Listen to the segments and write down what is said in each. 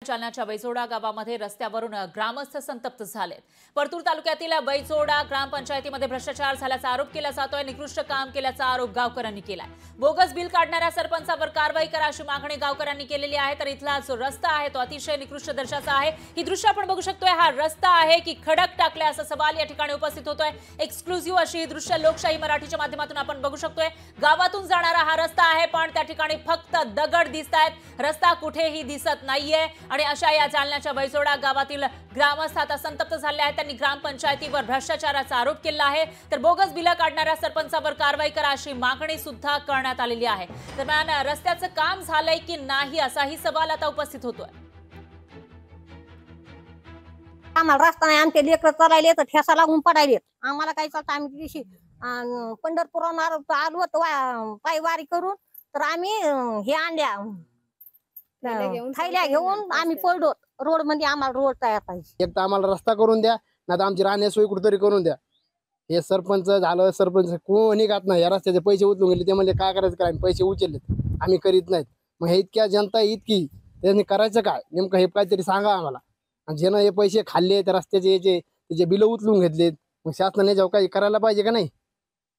जालन्याच्या बैजोडा गावामध्ये रस्त्यावरून ग्रामस्थ संतप्त झालेत। परतूर तालुक्यातील बैजोडा ग्रामपंचायतीमध्ये भ्रष्टाचार झाल्याचा आरोप केला जातोय। निकृष्ट काम केल्याचा आरोप गावकऱ्यांनी केलाय। बोगस बिल काढणाऱ्या सरपंचावर कारवाई करा अशी मागणी गावकऱ्यांनी केलेली आहे। तर इथला जो रस्ता आहे तो अतिशय निकृष्ट दर्जाचा आहे। ही दृश्य आपण बघू शकतोय। हा रस्ता आहे की खडक टाकले असा सवाल या ठिकाणी उपस्थित होतोय। एक्सक्लुझिव्ह अशी दृश्य लोकशाही मराठीच्या माध्यमातून आपण बघू शकतोय। गावातून जाणारा हा रस्ता आहे, पण त्या ठिकाणी फक्त दगड दिसतायत, रस्ता कुठेही दिसत नाहीये। आणि अशा या जालन्याच्या बैजोडा गावातील ग्रामस्थ आता संतप्त झाले आहेत। त्यांनी ग्रामपंचायतीवर भ्रष्टाचाराचा आरोप केला आहे। तर बोगस बिल काढणाऱ्या सरपंचावर कारवाई करा अशी मागणी सुद्धा करण्यात आलेली आहे। दरम्यान रस्त्याचं काम झालंय की नाही असाही सवाल आता उपस्थित होतोय। आम्हाला रस्ता नाही, आमचे लेकर चालायले तर ठेसा लागून पडायलेत। आम्हाला काय चालतं, आम्ही दिवशी पंढरपूरहून आलो होतो पायी वारी करून, तर आम्ही हे आणल्या थैल्या घेऊन आम्ही पडलो रोड मध्ये। आम्हाला रोड तयार पाहिजे, एक तर आम्हाला रस्ता करून द्या, नाही तर आमची राहण्या सोयी कुठेतरी करून द्या। हे सरपंच झालं, सरपंच कोणी गात नाही। या रस्त्याचे पैसे उचलून गेले, ते म्हणजे काय करायचं, काय पैसे उचललेत आम्ही करीत नाहीत। मग हे इतक्या जनता इतकी, त्यांनी करायचं काय नेमकं हे काहीतरी सांगा आम्हाला। आणि ज्यानं हे पैसे खाल्ले त्या रस्त्याचे त्याचे बिल उचलून घेतलेत, मग शासनाने जेव्हा काही करायला पाहिजे का नाही?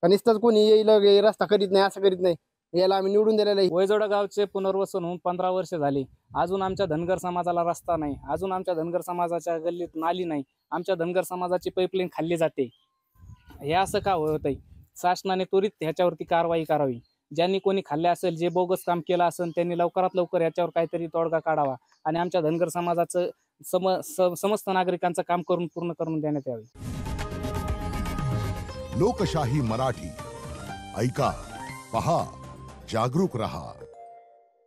का नुसतंच कोणी येईल रस्ता करीत नाही, असं करीत नाही। याला आम्ही निवडून दिलेलं आहे। बैजोडा गावचे पुनर्वसन होऊन 15 वर्ष झाली, अजून आमच्या धनगर समाजाला रस्ता नाही, अजून आमच्या धनगर समाजाच्या गल्लीत नाली नाही, आमच्या धनगर समाजाची पाईपलाईन खाल्ली जाते। हे असं का होतंय? शासनाने त्वरित ह्याच्यावरती कारवाई करावी। ज्यांनी कोणी खाल्ले असेल, जे बोगस काम केलं असेल, त्यांनी लवकरात लवकर याच्यावर काहीतरी तोडगा काढावा आणि आमच्या धनगर समाजाचं समस्त नागरिकांचं काम पूर्ण करून देण्यात यावे। लोकशाही मराठी ऐका, पहा, जागरूक रहा।